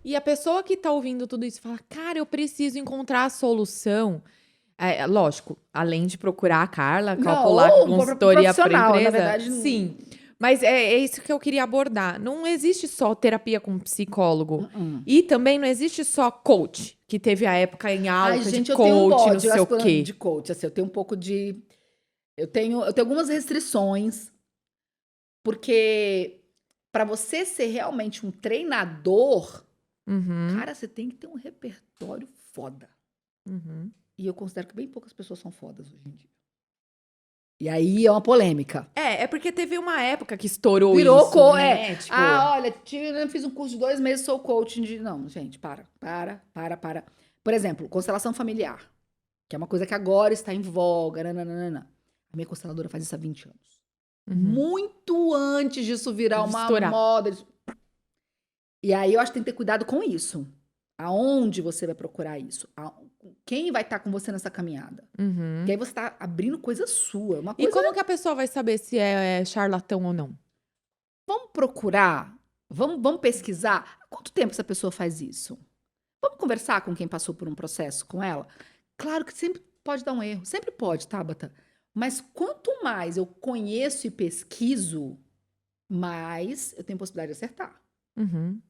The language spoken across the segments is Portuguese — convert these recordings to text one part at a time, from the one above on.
E a pessoa que tá ouvindo tudo isso fala, cara, eu preciso encontrar a solução. Lógico, além de procurar a Carla, Não, calcular que ou um consultoria para profissional, na empresa, verdade. sim. Mas é isso que eu queria abordar. Não existe só terapia com psicólogo. Uh-uh. E também não existe só coach, que teve a época em Ai, alta de gente, eu tenho um coach, não bode sei o de quê. coach, assim, eu tenho um pouco de... eu tenho algumas restrições, porque para você ser realmente um treinador, Uhum, cara, você tem que ter um repertório foda. uhum. E eu considero que bem poucas pessoas são fodas hoje em dia. E aí é uma polêmica. É porque teve uma época que estourou Virou isso, coach, né? Tipo, olha, fiz um curso de 2 meses, sou coaching de... Não, gente, para. Por exemplo, constelação familiar, que é uma coisa que agora está em voga, nananana. A minha consteladora faz isso há 20 anos. uhum, Muito antes disso virar de uma estourar. moda. E aí eu acho que tem que ter cuidado com isso. Aonde você vai procurar isso? Quem vai estar com você nessa caminhada? Porque Uhum. aí você está abrindo coisa sua. Uma E coisa... como que a pessoa vai saber se é charlatão ou não? Vamos procurar, vamos pesquisar. Há quanto tempo essa pessoa faz isso? Vamos conversar com quem passou por um processo com ela? Claro que sempre pode dar um erro, sempre pode, Tabata. Mas quanto mais eu conheço e pesquiso, mais eu tenho possibilidade de acertar. Uhum.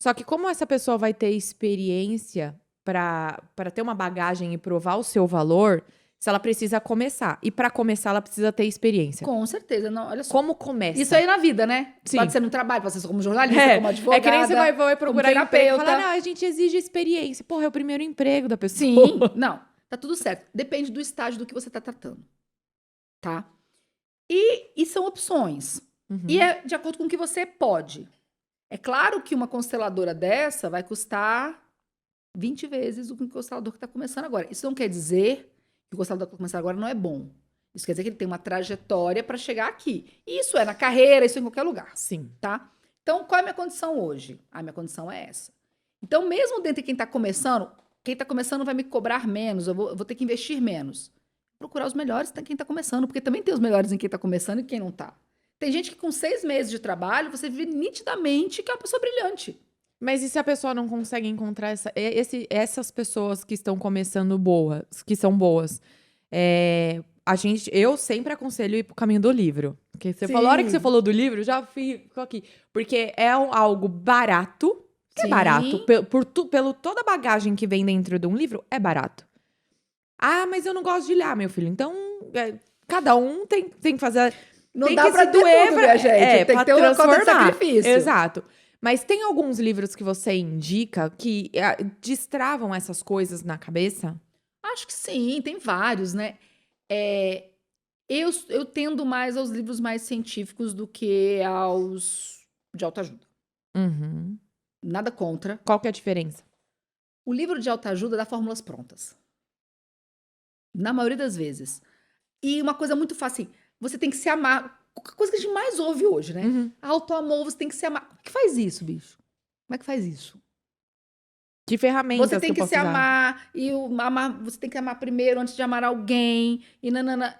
Só que como essa pessoa vai ter experiência para ter uma bagagem e provar o seu valor, se ela precisa começar. E para começar, ela precisa ter experiência. Com certeza, não, olha só. Como Isso começa? aí na vida, né? Pode Sim. ser no trabalho, pode ser como jornalista, como É que nem você advogada, vai como procurar emprego e falar, terapeuta. não, a gente exige experiência. Porra, é o primeiro emprego da pessoa. Sim, não, tá tudo certo. Depende do estágio do que você tá tratando, tá? E são opções. E Uhum. é de acordo com o que você pode. É claro que uma consteladora dessa vai custar 20 vezes o que o constelador que está começando agora. Isso não quer dizer que o constelador que está começando agora não é bom. Isso quer dizer que ele tem uma trajetória para chegar aqui. E isso é na carreira, isso é em qualquer lugar, Sim. tá? Então, qual é a minha condição hoje? A minha condição é essa. Então, mesmo dentro de quem está começando vai me cobrar menos, eu vou ter que investir menos. Procurar os melhores em quem está começando, porque também tem os melhores em quem está começando e quem não está. Tem gente que com 6 meses de trabalho, você vê nitidamente que é uma pessoa brilhante. Mas e se a pessoa não consegue encontrar essas pessoas que estão começando boas, que são boas? Eu sempre aconselho ir pro caminho do livro. Porque você falou, a hora que você Sim, falou do livro, já fico aqui. Porque é algo barato, que é barato, sim. pelo toda a bagagem que vem dentro de um livro, é barato. Ah, mas eu não gosto de olhar, meu filho. Então, cada um tem que fazer. Não Tem dá que pra se ter doer tudo, minha gente. Tem pra que ter uma conta de transformar. sacrifício. Exato. Mas tem alguns livros que você indica que destravam essas coisas na cabeça? Acho que sim, tem vários, né? É, eu tendo mais aos livros mais científicos do que aos de autoajuda. Uhum. Nada contra. Qual que é a diferença? O livro de autoajuda dá fórmulas prontas. Na maioria das vezes. E uma coisa muito fácil, assim, você tem que se amar. A coisa que a gente mais ouve hoje, né? Uhum. Autoamor, você tem que se amar. Como é que faz isso, bicho? Como é que faz isso? Que Você ferramentas que tem eu que posso se usar? amar você tem que amar primeiro antes de amar alguém e nanana.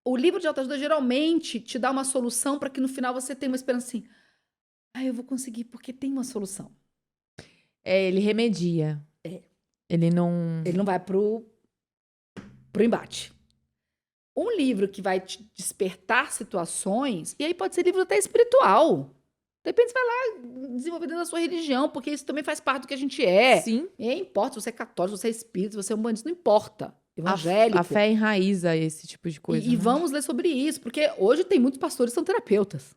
O livro de autoajuda geralmente te dá uma solução para que no final você tenha uma esperança assim, eu vou conseguir porque tem uma solução. Ele remedia. É, Ele não. ele não vai pro embate. Um livro que vai te despertar situações, e aí pode ser livro até espiritual. De repente você vai lá desenvolver dentro da sua religião, porque isso também faz parte do que a gente é. Sim. E aí importa se você é católico, se você é espírita, se você é um bandido, não importa. A Evangélico. fé enraiza esse tipo de coisa, E né? vamos ler sobre isso, porque hoje tem muitos pastores que são terapeutas.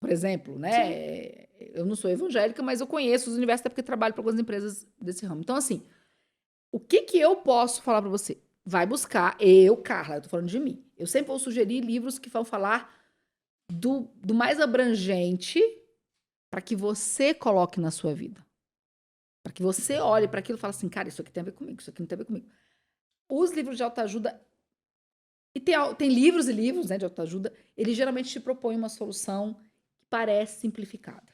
Por exemplo, Sim. né? Eu não sou evangélica, mas eu conheço os universos até porque trabalho para algumas empresas desse ramo. Então, assim, o que eu posso falar para você? Vai buscar, Carla, eu tô falando de mim. Eu sempre vou sugerir livros que vão falar do mais abrangente para que você coloque na sua vida. Para que você olhe para aquilo e fale assim, cara, isso aqui tem a ver comigo, isso aqui não tem a ver comigo. Os livros de autoajuda, e tem livros e livros, né, de autoajuda, eles geralmente te propõem uma solução que parece simplificada.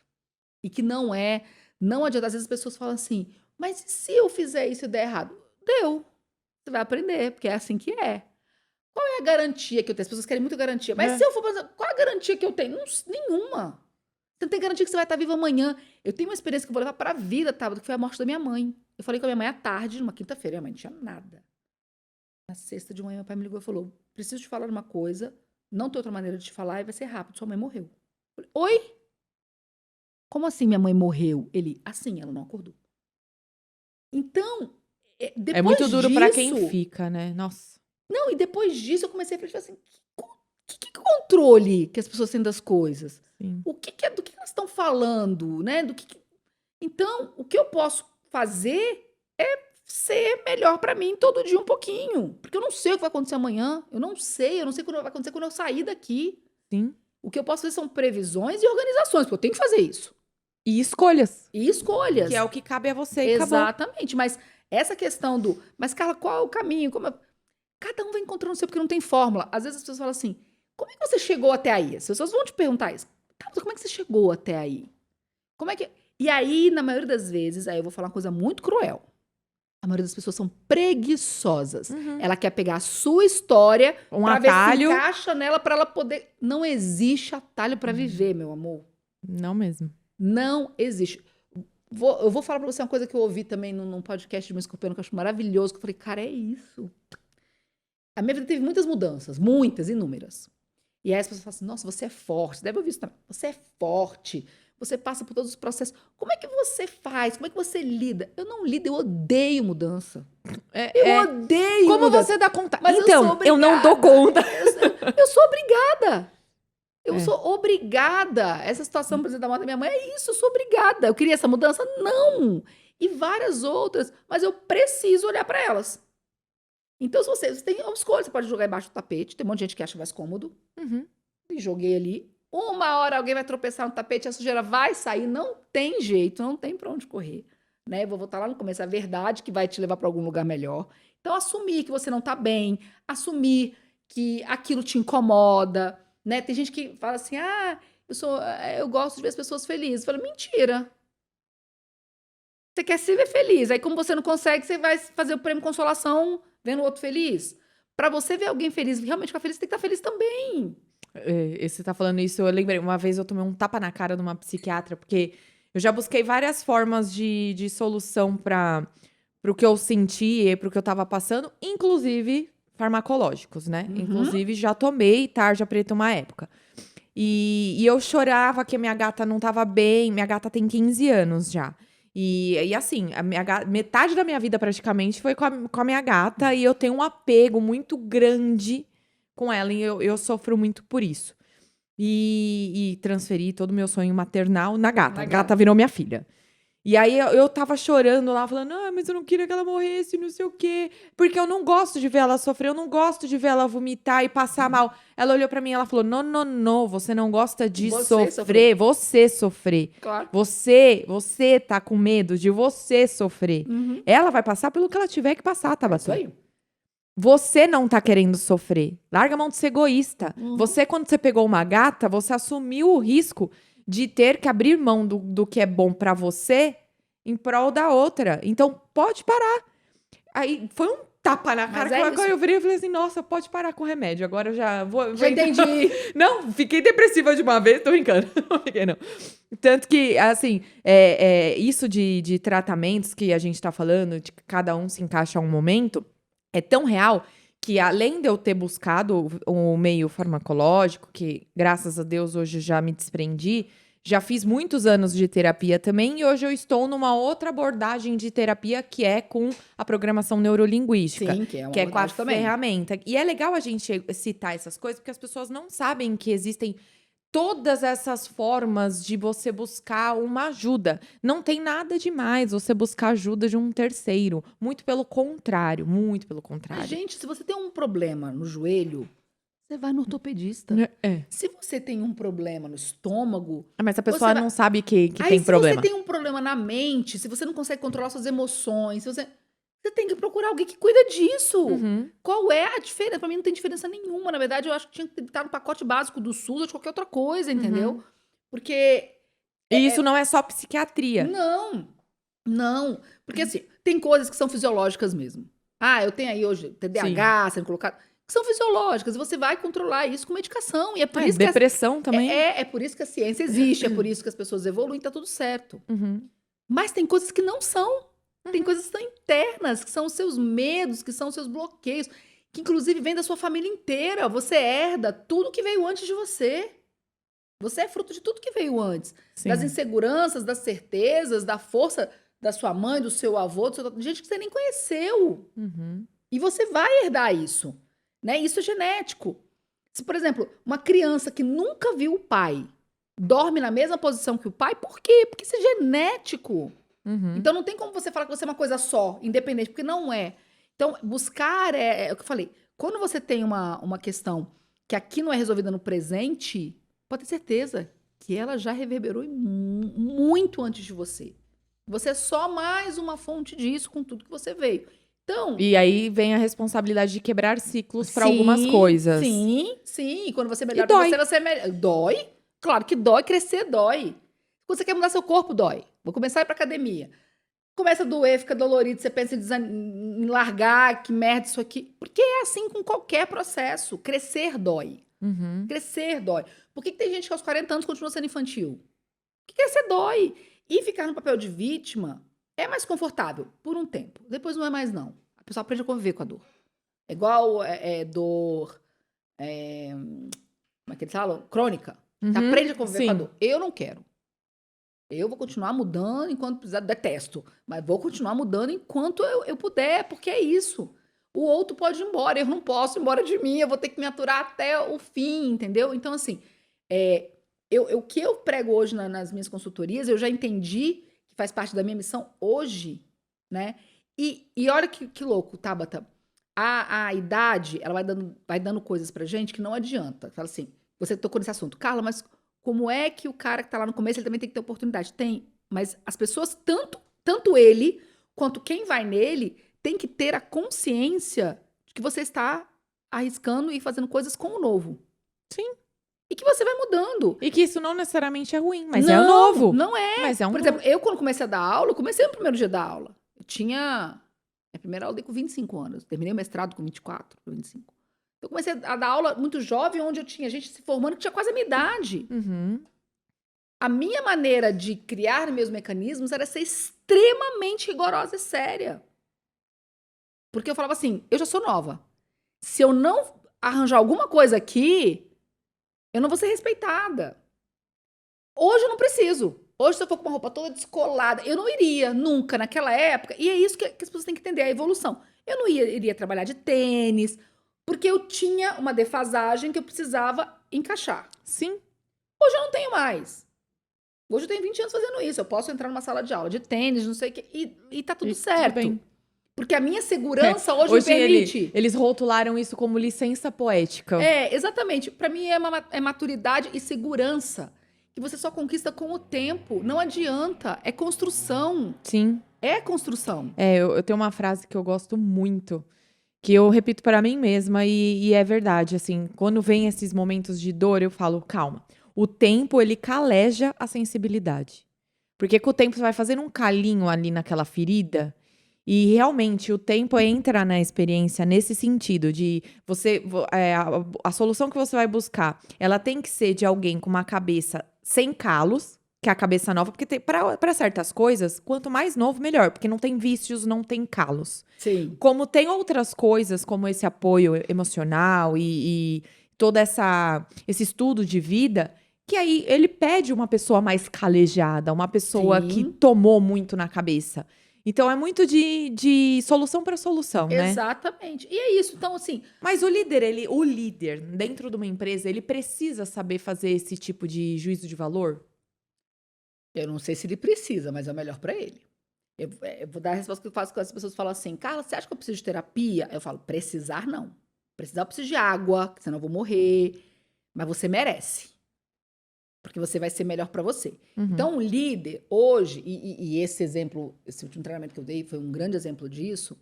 E que não é, não adianta. Às vezes as pessoas falam assim, mas e se eu fizer isso e der errado? Deu. Você vai aprender, porque é assim que é. Qual é a garantia que eu tenho? As pessoas querem muito garantia. Mas se É. eu for fazer, qual a garantia que eu tenho? Nenhuma. Você não tem garantia que você vai estar vivo amanhã. Eu tenho uma experiência que eu vou levar pra vida, Tabata, que foi a morte da minha mãe. Eu falei com a minha mãe à tarde, numa quinta-feira. Minha mãe não tinha nada. Na sexta de manhã, meu pai me ligou e falou: preciso te falar uma coisa, não tem outra maneira de te falar e vai ser rápido. Sua mãe morreu. Eu falei, oi? Como assim minha mãe morreu? Ele, assim, ela não acordou. Então, É depois muito duro pra quem disso... fica, né? Nossa. Não, e depois disso eu comecei a refletir assim, que controle que as pessoas têm das coisas? Sim. Do que elas estão falando, né? Então, o que eu posso fazer é ser melhor pra mim todo dia um pouquinho. Porque eu não sei o que vai acontecer amanhã. Eu não sei quando vai acontecer quando eu sair daqui. Sim. O que eu posso fazer são previsões e organizações, porque eu tenho que fazer isso. E escolhas. E escolhas. Que é o que cabe a você e acabou. Exatamente. Mas essa questão do... Mas, Carla, qual é o caminho? Cada um vai encontrando o seu, porque não tem fórmula. Às vezes as pessoas falam assim, como é que você chegou até aí? As pessoas vão te perguntar isso. Tá, mas como é que você chegou até aí? Como é que... E aí, na maioria das vezes, aí eu vou falar uma coisa muito cruel. A maioria das pessoas são preguiçosas. Ela quer pegar a sua história Um pra ver se atalho. encaixa nela pra ela poder... Não existe atalho pra viver, meu amor. Não mesmo. Não existe. Eu vou falar pra você uma coisa que eu ouvi também num podcast de uma escorpiana que eu acho maravilhoso, que eu falei, cara, é isso. A minha vida teve muitas mudanças, muitas, inúmeras. E aí as pessoas falam assim, nossa, você é forte. Você deve ouvir isso também. Você é forte. Você passa por todos os processos. Como é que você faz? Como é que você lida? Eu não lido, eu odeio mudança. Eu odeio Como mudança. você dá conta? Mas Então, eu não dou conta. Eu sou obrigada. Eu É. sou obrigada. Essa situação, por exemplo, da morte da minha mãe, é isso, eu sou obrigada. Eu queria essa mudança? Não. E várias outras, mas eu preciso olhar para elas. Então, se você tem uma escolha, você pode jogar embaixo do tapete, tem um monte de gente que acha mais cômodo. Uhum. E joguei ali. Uma hora alguém vai tropeçar no tapete, a sujeira vai sair, não tem jeito, não tem para onde correr. Né? Vou voltar lá no começo, a verdade que vai te levar para algum lugar melhor. Então, assumir que você não tá bem, assumir que aquilo te incomoda, né? Tem gente que fala assim, eu gosto de ver as pessoas felizes. Fala, mentira. Você quer se ver feliz. Aí, como você não consegue, você vai fazer o prêmio consolação vendo o outro feliz. Pra você ver alguém feliz, realmente ficar feliz, você tem que estar feliz também. Você tá falando isso, eu lembrei. Uma vez eu tomei um tapa na cara de uma psiquiatra, porque eu já busquei várias formas de solução pro que eu senti e pro que eu tava passando, inclusive farmacológicos, né? Inclusive, já tomei tarja preta uma época. E eu chorava que a minha gata não tava bem. Minha gata tem 15 anos já. E assim, metade da minha vida praticamente foi com a minha gata. E eu tenho um apego muito grande com ela. E eu sofro muito por isso. E transferi todo o meu sonho maternal na gata. A gata virou minha filha. E aí eu tava chorando lá, falando, mas eu não queria que ela morresse, não sei o quê. Porque eu não gosto de ver ela sofrer, eu não gosto de ver ela vomitar e passar mal. Ela olhou pra mim e ela falou, não, você não gosta de sofrer, você sofrer. Claro. Você tá com medo de você sofrer. Ela vai passar pelo que ela tiver que passar, Tabata. Isso aí. Você não tá querendo sofrer. Larga a mão de ser egoísta. Você, quando você pegou uma gata, você assumiu o risco de ter que abrir mão do que é bom pra você em prol da outra. Então, pode parar. Aí, foi um tapa na cara. Agora eu virei e falei assim, nossa, pode parar com remédio. Agora eu já vou... Já entendi. Não, fiquei depressiva de uma vez. Tô brincando. Não fiquei, não. Tanto que, assim, isso de tratamentos que a gente tá falando, de que cada um se encaixa a um momento, é tão real que, além de eu ter buscado o meio farmacológico, que, graças a Deus, hoje já me desprendi, já fiz muitos anos de terapia também, e hoje eu estou numa outra abordagem de terapia, que é com a programação neurolinguística. Sim, que é uma que é com a também. ferramenta. E é legal a gente citar essas coisas, porque as pessoas não sabem que existem todas essas formas de você buscar uma ajuda. Não tem nada demais você buscar ajuda de um terceiro. Muito pelo contrário, muito pelo contrário. Mas, gente, se você tem um problema no joelho, você vai no ortopedista. Se você tem um problema no estômago... Mas a pessoa não sabe que tem problema. Se você tem um problema na mente, se você não consegue controlar suas emoções, você tem que procurar alguém que cuida disso. Qual é a diferença? Pra mim não tem diferença nenhuma. Na verdade, eu acho que tinha que estar no pacote básico do SUS ou de qualquer outra coisa, entendeu? Porque... E isso não é só psiquiatria. Não. Porque, assim, tem coisas que são fisiológicas mesmo. Eu tenho aí hoje TDAH sendo colocado... que são fisiológicas. E você vai controlar isso com medicação. E é por isso depressão também. É por isso que a ciência existe, é por isso que as pessoas evoluem, tá tudo certo. Uhum. Mas tem coisas que não são. Tem coisas que são internas, que são os seus medos, que são os seus bloqueios, que inclusive vem da sua família inteira. Você herda tudo que veio antes de você. Você é fruto de tudo que veio antes. Sim. Das inseguranças, das certezas, da força da sua mãe, do seu avô, gente que você nem conheceu. Uhum. E você vai herdar isso, né? Isso é genético. Se, por exemplo, uma criança que nunca viu o pai dorme na mesma posição que o pai, por quê? Porque isso é genético. Uhum. Então não tem como você falar que você é uma coisa só, independente, porque não é. Então, buscar é o que eu falei. Quando você tem uma questão que aqui não é resolvida no presente, pode ter certeza que ela já reverberou muito antes de você. Você é só mais uma fonte disso com tudo que você veio. Então, E aí vem a responsabilidade de quebrar ciclos para algumas coisas. Sim. Quando você melhora dói. você dói. Claro que dói, crescer dói. Quando você quer mudar seu corpo, dói. Vou começar a ir pra academia. Começa a doer, fica dolorido, você pensa em largar, que merda isso aqui. Porque é assim com qualquer processo. Crescer dói. Uhum. Crescer dói. Por que tem gente que aos 40 anos continua sendo infantil? Porque crescer dói. E ficar no papel de vítima é mais confortável por um tempo. Depois não é mais, não. A pessoa aprende a conviver com a dor. É igual dor... como é que eles falam? Crônica. Você Uhum. aprende a conviver com a Sim. dor. Eu não quero. Eu vou continuar mudando enquanto precisar. Detesto. Mas vou continuar mudando enquanto eu puder, porque é isso. O outro pode ir embora. Eu não posso ir embora de mim. Eu vou ter que me aturar até o fim, entendeu? Então, assim, o que eu prego hoje nas minhas consultorias, eu já entendi que faz parte da minha missão hoje, né? E olha que louco, Tabata. A idade, ela vai dando coisas pra gente que não adianta. Fala assim, você tocou nesse assunto. Carla, mas como é que o cara que tá lá no começo, ele também tem que ter oportunidade? Tem, mas as pessoas, tanto ele quanto quem vai nele, tem que ter a consciência de que você está arriscando e fazendo coisas com o novo. Sim. E que você vai mudando. E que isso não necessariamente é ruim, mas é novo. Não é. Mas é um Por exemplo, eu quando comecei a dar aula, eu comecei no primeiro dia da aula. Eu tinha... Minha primeira aula eu dei com 25 anos. Terminei o mestrado com 24, 25. Eu comecei a dar aula muito jovem, onde eu tinha gente se formando que tinha quase a minha idade. Uhum. A minha maneira de criar meus mecanismos era ser extremamente rigorosa e séria. Porque eu falava assim, eu já sou nova. Se eu não arranjar alguma coisa aqui, eu não vou ser respeitada. Hoje eu não preciso. Hoje, se eu for com uma roupa toda descolada, eu não iria nunca naquela época. E é isso que as pessoas têm que entender, a evolução. Eu não iria trabalhar de tênis, porque eu tinha uma defasagem que eu precisava encaixar. Sim. Hoje eu não tenho mais. Hoje eu tenho 20 anos fazendo isso. Eu posso entrar numa sala de aula de tênis, não sei o quê, e tá tudo certo. Tudo bem. Porque a minha segurança hoje me permite. Eles rotularam isso como licença poética. Exatamente. Pra mim é maturidade e segurança. Que você só conquista com o tempo. Não adianta. É construção. Sim. É construção. Eu tenho uma frase que eu gosto muito, que eu repito para mim mesma e é verdade, assim, quando vem esses momentos de dor, eu falo, calma, o tempo, ele caleja a sensibilidade. Porque com o tempo você vai fazendo um calinho ali naquela ferida e realmente o tempo entra na experiência nesse sentido de a solução que você vai buscar, ela tem que ser de alguém com uma cabeça sem calos, que é a cabeça nova, porque para certas coisas, quanto mais novo, melhor, porque não tem vícios, não tem calos. Sim. Como tem outras coisas, como esse apoio emocional e todo esse estudo de vida, que aí ele pede uma pessoa mais calejada, uma pessoa Sim. que tomou muito na cabeça. Então, é muito de solução para solução, né? Exatamente. E é isso. Então, assim... Mas o líder, dentro de uma empresa, ele precisa saber fazer esse tipo de juízo de valor? Eu não sei se ele precisa, mas é o melhor pra ele. Eu vou dar a resposta que eu faço quando as pessoas falam assim, Carla, você acha que eu preciso de terapia? Eu falo, precisar não. Precisar eu preciso de água, senão eu vou morrer. Mas você merece. Porque você vai ser melhor pra você. Uhum. Então, o líder, hoje, e esse exemplo, esse último treinamento que eu dei foi um grande exemplo disso,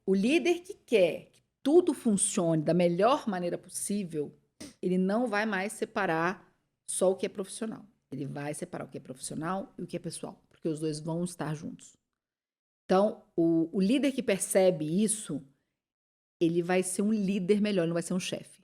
o líder que quer que tudo funcione da melhor maneira possível, ele não vai mais separar só o que é profissional. Ele vai separar o que é profissional e o que é pessoal, porque os dois vão estar juntos. Então, o líder que percebe isso, ele vai ser um líder melhor, ele não vai ser um chefe.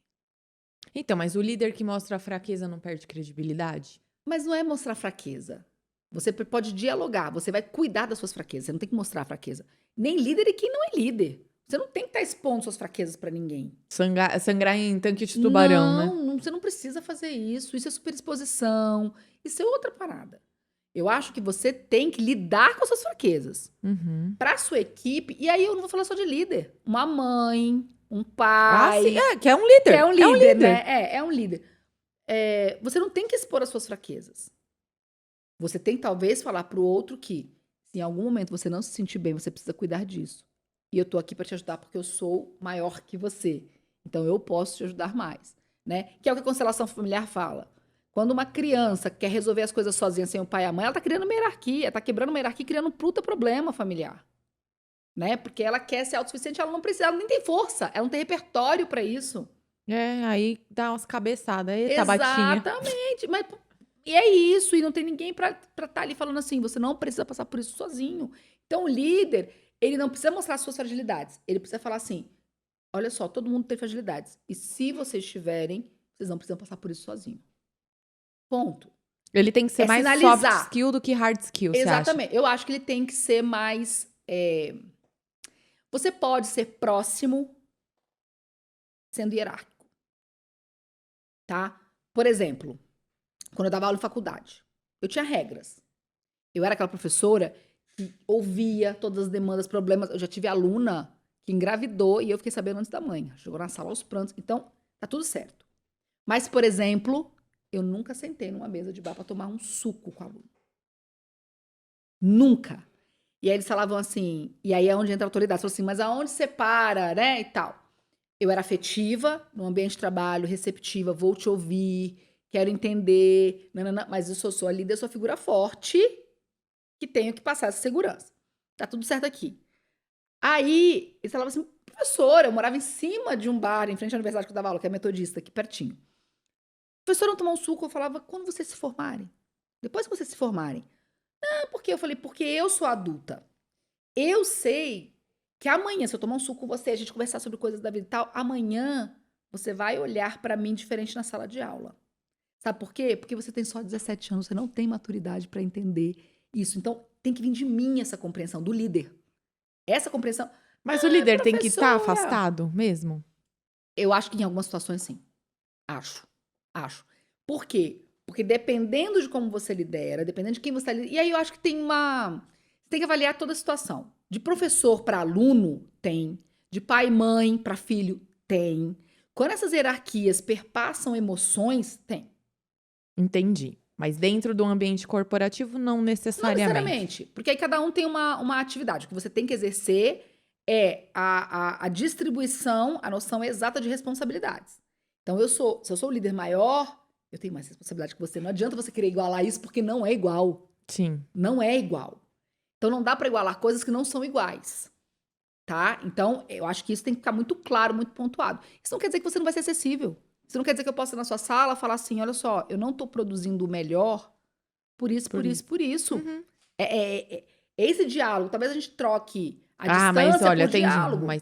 Então, mas o líder que mostra a fraqueza não perde credibilidade? Mas não é mostrar fraqueza. Você pode dialogar, você vai cuidar das suas fraquezas, você não tem que mostrar a fraqueza. Nem líder e quem não é líder. Você não tem que estar expondo suas fraquezas pra ninguém. Sangrar em tanque de tubarão, né? Não, você não precisa fazer isso. Isso é superexposição. Isso é outra parada. Eu acho que você tem que lidar com as suas fraquezas. Uhum. Pra sua equipe, e aí eu não vou falar só de líder. Uma mãe, um Ah, pai. sim, que é um líder. Que é um líder, É um líder. né? É um líder. Você não tem que expor as suas fraquezas. Você tem que, talvez, falar pro outro que, se em algum momento você não se sentir bem, você precisa cuidar disso. E eu tô aqui para te ajudar porque eu sou maior que você. Então, eu posso te ajudar mais, né? Que é o que a constelação familiar fala. Quando uma criança quer resolver as coisas sozinha, sem o pai e a mãe, ela tá criando uma hierarquia, tá quebrando uma hierarquia, criando um puta problema familiar, né? Porque ela quer ser autossuficiente, ela não precisa, ela nem tem força, ela não tem repertório para isso. Aí dá umas cabeçadas. Eita, batinha. Exatamente. E é isso, e não tem ninguém para estar ali falando assim, você não precisa passar por isso sozinho. Então, o líder, ele não precisa mostrar suas fragilidades. Ele precisa falar assim, olha só, todo mundo tem fragilidades. E se vocês tiverem, vocês não precisam passar por isso sozinho. Ponto. Ele tem que ser mais sinalizar. soft skill do que hard skill, você acha? Exatamente. Eu acho que ele tem que ser mais... Você pode ser próximo sendo hierárquico. Tá? Por exemplo... Quando eu dava aula em faculdade, eu tinha regras. Eu era aquela professora que ouvia todas as demandas, problemas. Eu já tive aluna que engravidou e eu fiquei sabendo antes da mãe. Chegou na sala aos prantos. Então, tá tudo certo. Mas, por exemplo, eu nunca sentei numa mesa de bar para tomar um suco com a aluna. Nunca. E aí eles falavam assim, e aí é onde entra a autoridade. Falavam assim, mas aonde você para, né, e tal. Eu era afetiva, no ambiente de trabalho, receptiva, vou te ouvir... Quero entender, mas eu sou a líder, eu sou a figura forte que tenho que passar essa segurança. Tá tudo certo aqui. Aí, eles falavam assim, professora, eu morava em cima de um bar, em frente à universidade que eu dava aula, que é metodista, aqui pertinho. Professora, não tomar um suco? Eu falava, quando vocês se formarem? Depois que vocês se formarem. Não, por quê? Eu falei, porque eu sou adulta. Eu sei que amanhã, se eu tomar um suco com você, a gente conversar sobre coisas da vida e tal, amanhã você vai olhar pra mim diferente na sala de aula. Sabe por quê? Porque você tem só 17 anos, você não tem maturidade para entender isso. Então, tem que vir de mim essa compreensão, do líder. Essa compreensão... Mas o líder tem que estar afastado mesmo? Eu acho que em algumas situações, sim. Acho. Por quê? Porque dependendo de como você lidera, dependendo de quem você está... E aí eu acho que tem uma... Você tem que avaliar toda a situação. De professor para aluno, tem. De pai e mãe para filho, tem. Quando essas hierarquias perpassam emoções, tem. Entendi. Mas dentro do ambiente corporativo, não necessariamente. Não necessariamente. Porque aí cada um tem uma atividade. O que você tem que exercer é a distribuição, a noção exata de responsabilidades. Então, se eu sou o líder maior, eu tenho mais responsabilidade que você. Não adianta você querer igualar isso, porque não é igual. Sim. Não é igual. Então, não dá para igualar coisas que não são iguais. Tá? Então, eu acho que isso tem que ficar muito claro, muito pontuado. Isso não quer dizer que você não vai ser acessível. Isso não quer dizer que eu possa ir na sua sala falar assim, olha só, eu não tô produzindo o melhor por isso. Uhum. É esse diálogo. Talvez a gente troque a mas distância olha, por diálogo. mas